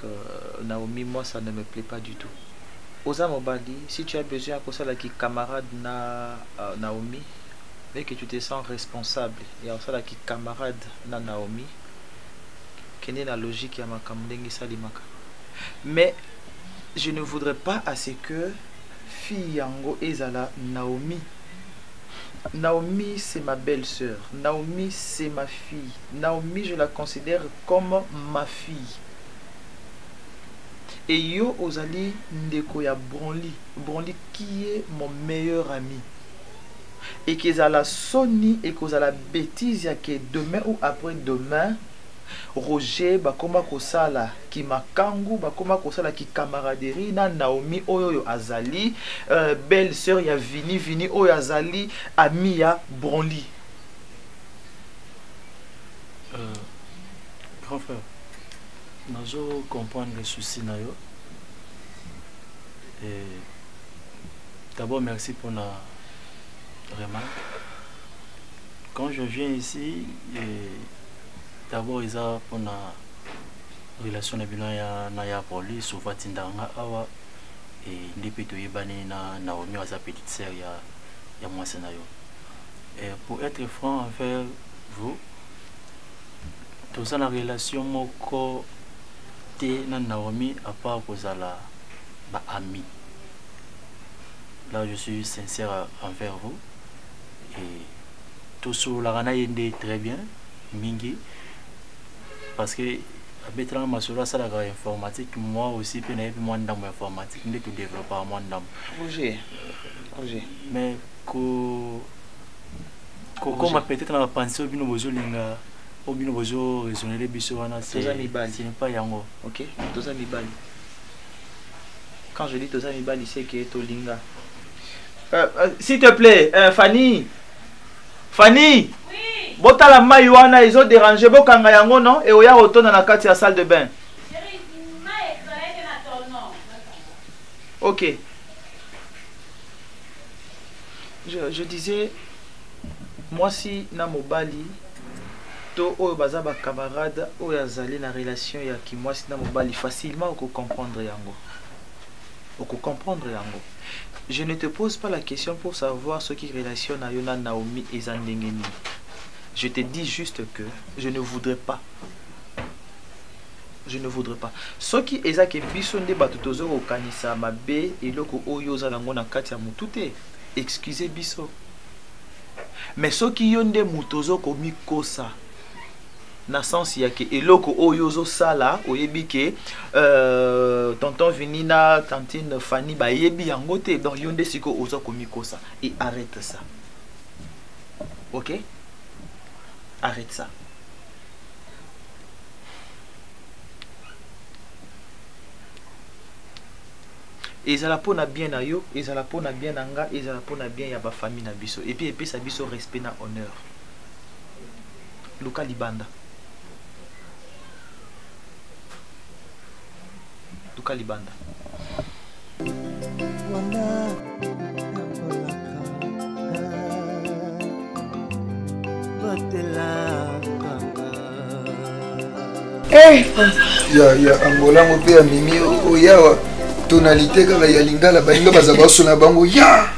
Naomi, moi ça ne me plaît pas du tout. Osa Mobali, si tu as besoin pour ça, qui camarade Naomi, mais que tu te sens responsable, il y a aussi qui camarade na Naomi qui est la logique ya makamdengi salimaka. Mais je ne voudrais pas à ce que fille yango ezala Naomi. Naomi c'est ma belle-sœur, Naomi c'est ma fille, Naomi je la considère comme ma fille. Et yo ozali ndeko ya Bronli qui est mon meilleur ami. Et qu'ils a la soni et qu'ils a la bêtise que demain ou après-demain Roger bakoma kosala ki makangu bakoma kosala ki camaraderie na Naomi oyo azali belle sœur ya Vini oyo azali ami ya Bronly. Grand frère, nazo comprendre le souci na yo. Et d'abord merci pour la remarque. Quand je viens ici, d'abord ils ont pour la relation na ya Bronly souvent tindanga awa et ndepito yebani na Naomi wa sa petite sœur ya moi c'est na yo. Et pour être franc envers vous, tous la relation moko te na Naomi à part kozala ba ami. Là je suis sincère envers vous et tout sur la rana yende très bien mingi parce que Betran Masola ça la informatique moi aussi puis na moi dans informatique ndé tout développeur moi dans Roger mais ko comme peut-être na penser bino bozo linga obino bozo raisonner les biso wana c'est pas yango. OK, toza mibali. Quand je dis toza mibali c'est que to linga. S'il te plaît, Fanny. Oui. Botala mai wana ils ont dérangé bokanga yango non et oya retourne na kati ya salle de bain. OK. Je disais moi si na mobali to oyo baza ba camarade oyo azali na relation ya ki moi si na mobali facilement oko comprendre yango. Je ne te pose pas la question pour savoir ce qui relationne à Yona Naomi et Zandengeni. Je te dis juste que je ne voudrais pas. Ce qui est ça que bisonde batutozo au kanisa mabe et loko oyo zalango na kati ya mutute. Excusez biso. Mais ce qui yonde mutozo komi kosa. Na sens ya ke eloko oyo zo sala oyebi ke tonton Vinina tantine Fanny ba yebi yango te donc yonde siko ozo komiko ça et arrête ça. OK? Arrête ça. Ezala pona bien na yo, ezala pona bien na nga, ezala pona bien ya ba famille na biso et puis ça biso respect na honneur. Luka libanda. Libanda. Ya Angola ngope ya mimi oyawa tonalité kaka ya lingala balinga bazaba sona bango ya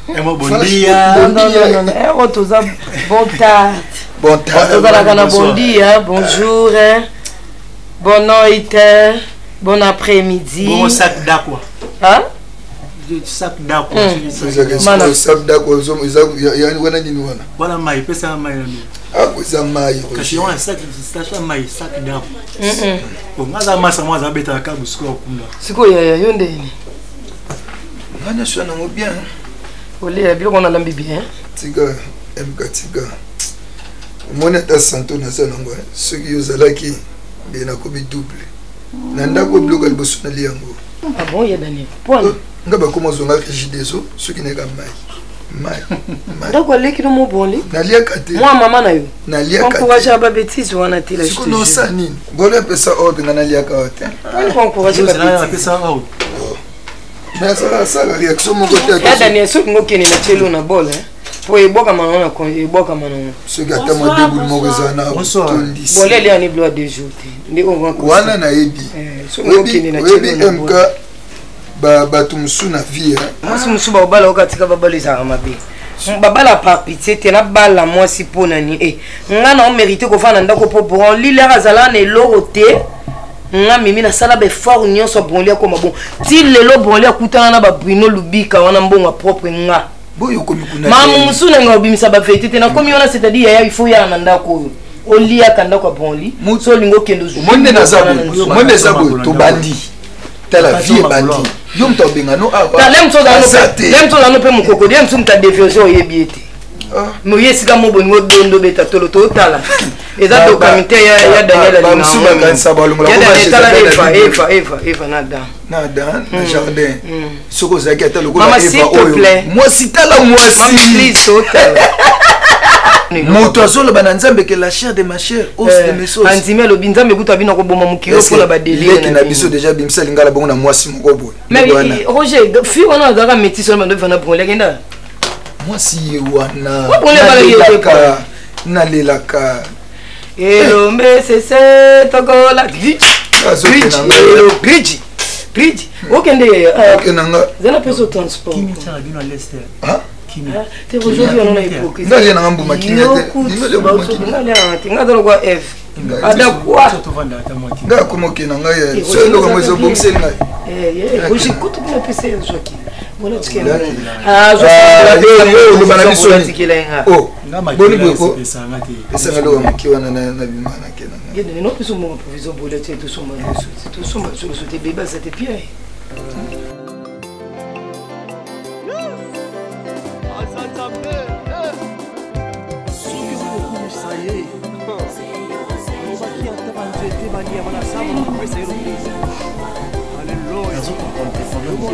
bon dia non toza bon dia bonjour bonne nuit. Bon après-midi. Bon sac d'aqua. Hein? Sac d'aqua. Sac d'aqua. Voilà maï, pesa maï. Ah, ça maï. Kasi on a sac maï, sac d'aqua. Bon, ngaza masa moi za beta ka busko kunda. Siko ya yonde ni. Ngana shana ngo bien. Ole ya bilo kona lambi bien. Tika tika. Mona ta santo na sana ngo. Ce qui yozalaki bena ko bi double. Nanda ko bloka liboso na liango. Ah bon, il y a Daniel. Point. Ngaba comment zonga rigidezo, ce qui n'est pas mai. Donc aller qui no mo bonli. Na lia kate. Moi maman na yo. Na lia kate. Encourager ba bêtise wana te la juste. Siko no sani. Bole pesa ordre na lia kate. On encourager ba bêtise. Pesa out. Mais ça la réaction mon côté. Ya Daniel so ngokeni na chelo na bol Po eboka manona ko eboka manona. Ce gata mo debout mo rezana. Bonsoir. Bolé les ani blois de jour. Ndi on va wana na ebi. So ngokeni na chelo na MK ba tumsu na vie. Moi musu ba bala okatika ba bala za mabe. Babala par pitié te na bala moi si ponani nga na on mérité ko fana ndako po bon lila azala na lorote. Nga mimi na sala be fort nyonso bonlia ko mabon. Ti lelo bonlia kutana na ba Bruno Lubika wana mbonga propre nga. Boyo komi kuna. Mamu musuna nga obimisa ba vérité te na komi wana c'est-à-dire ya il faut ya na ndako. Olia kanda kwa bonli. So lingo kendo zu. Monde na zabo to bandi. Tala vie bandi. Yom to benga no aba. Ta lem so da no pe mukoko, dem sum ta déviation yebiete. mais oye esika mo boningo dondo beta tolo totala eza documentaire ya Daniel Eva nada na jardin soko ozalaki ata lokola Eva oyo mwasi tala mwasi moto azoloba na nzambe ke la chair de ma chair os de mes os andimi alobi nzambe kuta bino koboma mokilo mpona badeleki na biso déjà bimisa lingala bongo na mwasi moko boye mais Roger fi wana azalaka métis wana bandovana bongo lekenda mwasi wana nalelaka elombe sese tokola griji okende zana peso transport ngalie nanga mbuma kingatalokwa f adakwa ngakomoke na ngai soeloko mo ezobongiseli ngai kutu kuna pesa yazwaki oloba na biso boni boyeko esanga loka moki wana na bima nakenanga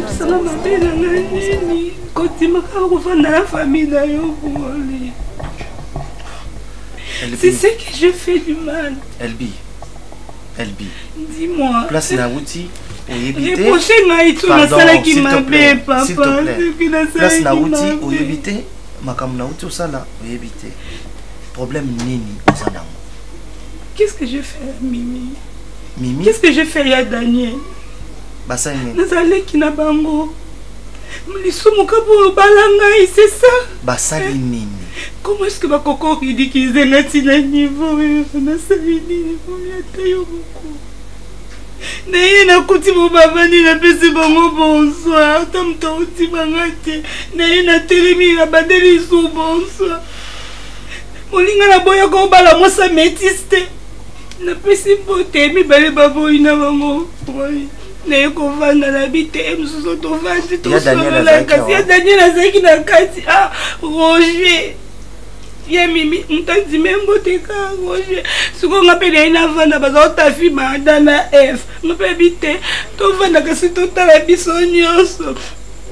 osala mabe na ngai nini kotimaka kovanda na famille na yo bongoli. C'est ce que je fais du mal. Elbi, dis-moi. Place Naouti, reproché ngai tu nasalaki mabe papa. Place Naouti, oyebite makambo Naouti osala oyebite. Problème nini osana? Qu'est-ce que je fais, Mimi? Qu'est-ce que je fais à Daniel? Nazaleki na bango. Mlisumu kabu balangai, c'est ça? Basali nini? Comment est-ce que bakoko ridiculiser ngati na niveau nasali nini pour yatayo beaucoup? Naye na kuti mo babani na pesi bango bonsoir. Tamto uti mangate. Naye na telemi na badeli sou bonsoir. Molinga na boya ko bala mosa métiste. Na pesi bote mi bale baboyi na bango. Naye kovanda na bite msuso tovandi tosola kasi ya Daniel azaki na kati Roger ya Mimi mtanzi membo teka Roger suko ngapele ina vanda baza tafi madana F ngape bite tovanda kasi totala biso nyonso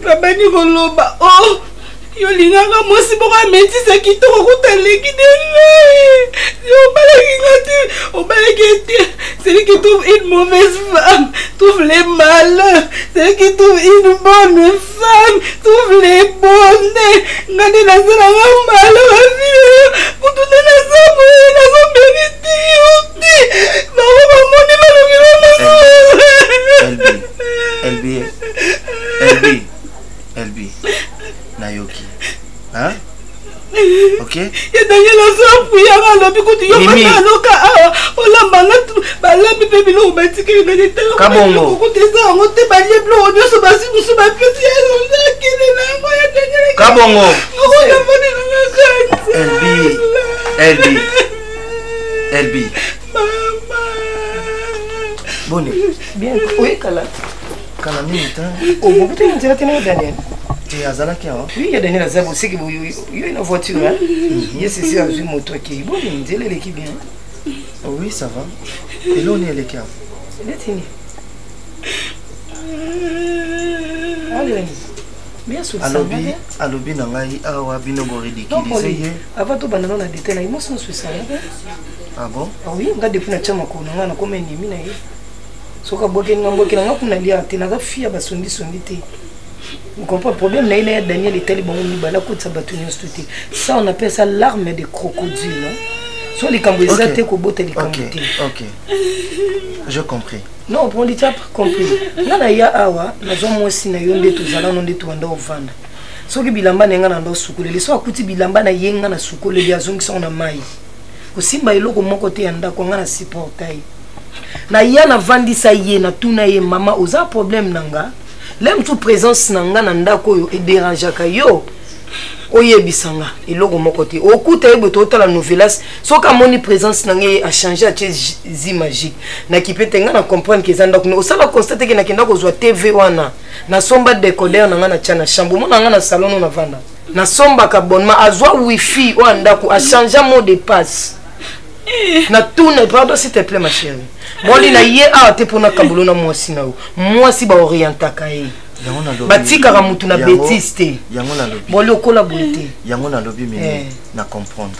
babani koloba yo linganga mosi boka metisa kitoko kutaleki celui qui trouve une mauvaise femme trouve les malheurs, celui qui trouve une bonne femme trouve les bonnes. Ngani nazala malheur kutuna nasamu nasomberiti yote naomba moni balongi Elbi Nayoki, hein? Ok? Ya Daniel azapu ya ngalobi kuti yo maloka awa olambanga balambi pe bilo batiki ngani telo kabongo kuti za ngote balie blo nyoso basi musu ba pesi ya ngakile na ngo ya Daniel kabongo ngona vani ngakani Elbi mama Boni bien oui kala nini ta bon peut-être intérêt tena Daniel azala kia oui ya Daniel azaba aussi que yo une voiture hein yes c'est ça une moto qui bon ndele leki bien oui ça va et là on est les kia letini allez bien sûr alobi na ngai awa bino bo ridiculiser ye avant to banana na détail na emotion sur ça ah bon oui nga depuis na chama ko nga na comme ni mina ye soka boke nga kuna lia tena za fia basondi te. Vous comprenez le problème là il y a Daniel et Talibon ni bala ko tsabatuni stuti. Ça on appelle ça l'arme de crocodile. Soit les cambouisate ko bote les cambouté. OK. Je compris. Non, on dit pas compris. Nana ya awa na zo mosi na yonde tozala nonde to anda ovanda. Soki bilamba nenga na ndo sukulele so akuti bilamba na yenga na sukulele ya zongisa na mai. Ko simba eloko moko te anda ko ngana supportai. Na ya na vandisa ye na tuna ye mama oza problème nanga. L'aime toute présence nanga na ndako yo e dérangeaka yo. Oyebisanga eloko moko te. Okuta yebo to la novelas soka moni présence nanga a changer a zi magique. Na kipete nga na comprendre que zanda kuno osala constater que na kenda ko zwa TV wana. Na somba décoder nanga na chana chambre mo nanga na salon na vanda. na sombaka abonnement azwa wifi oyo ndako achange mot de passe na tuna pardon s'il te plaît ma chérie boli na ye awa te mpona kabolo na mwasi na yo mwasi baorientaka ye batikaka mutu na bétise te boli okola boye te yango nalobi mimi na comprendre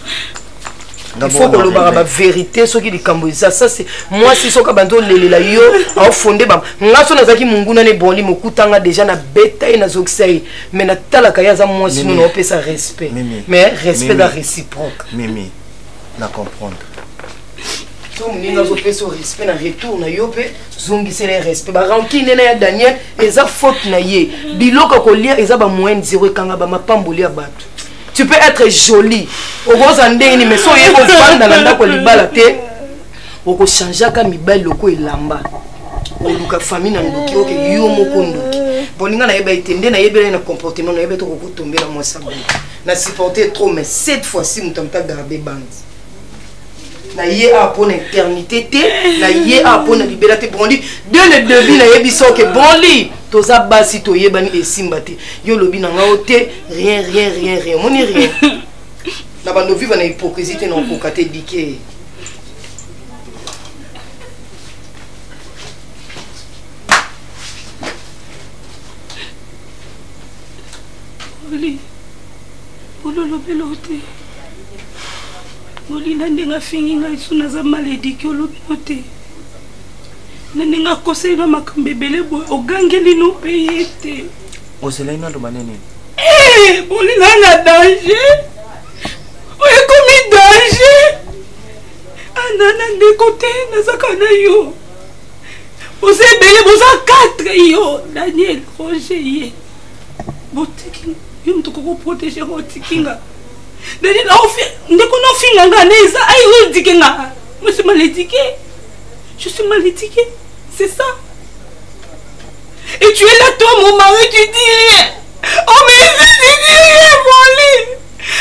il faut kolobaka bavérité soki likambo eza ça c'est mwasi soki abandi olelela yo aofonde bama nga so nazalaki monguna ne boli mokutanga déjà na beta ye nazokisa ye mais natalaka ye aza mwasi no naopesa respect mais respect da réciproque mimi na comprendre so moninga azopesa respect na retour na yo mpe zongisela respect barankine na ya Daniel eza faute na ye biloko kolia eza bamoyenne zéro ekanga bamapamboli ya bato. Tu peux être jolie. Au gros andeni mais so yebo vanda na ndako libala te. Oko changer ka mibali loko elamba. Oluka famille na ndoki oke yo moko ndoki. Boninga na yeba etende na yebela na comportement na yeba to ko tomber na moi sabon. Na supporter trop mais cette fois-ci mutamta garder bande. Na ye a pour l'éternité te, na ye a pour la liberté bondi. Dès le début na yebi so ke bondi. Toza basi to yebani esimba te yo lobi na nga ote rien moni rien na bando vivre na hypocrisie te na kokate dike oli ololobi lote oli na ndenga fingi ngai suna za malédique olobi lote Nenga conseil na makambo ebele boye ogangeli no paye te. Oselai na loba nini? Boli na danger. Oye komi danger. Anana ndeko te nazaka na yo. Ose ebele boza 4 yo. Daniel Roger ye. Botiki yo mtoko ko protéger otikinga. Daniel ndeko no finga ngana eza ayi dikenga. Moi c'est malédiqué. Je suis malédiqué. C'est ça. Et tu es là, toi, mon mari, tu dis rien. Oh, mais je dis rien, mon lit.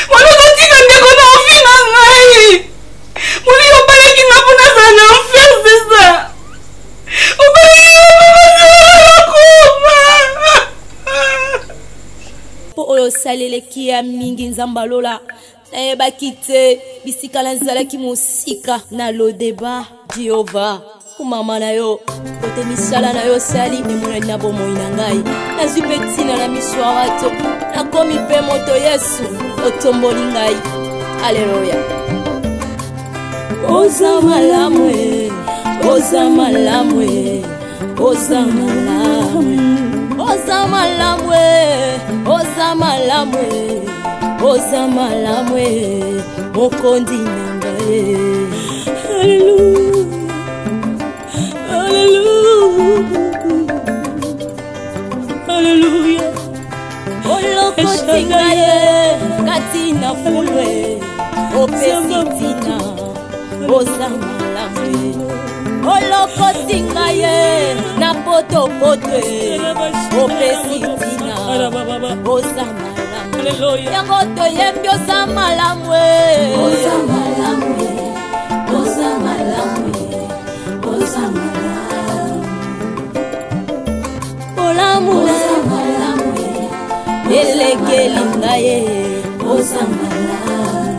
Mon lit, on dit qu'on a envie d'en aller. Mon lit, on parle qu'il n'a pas un enfer, c'est ça. On parle pour oyo saleleki ya mingi nzambalola nayebaki te bisika nazalaki mosika na lodeba Jehova kumama na yo kote misala na yo sali emonani na bomoi na ngai nazwi mpe ntina na miso ya bato nakomi mpe moto Yesu otomboli ngai aleluya oza malamu oza malamu oza malamu oza malamu oza malamu oza malamu mokondi na ngai Alléluia. Olokoti ngaye katina fulwe opesitina oza malamu olokoti ngaye na potopotwe opesitina oza malamu yango toyembi oza malamu oza malamu oza malamu oza malamu olamu elekeli ngaye oza malamu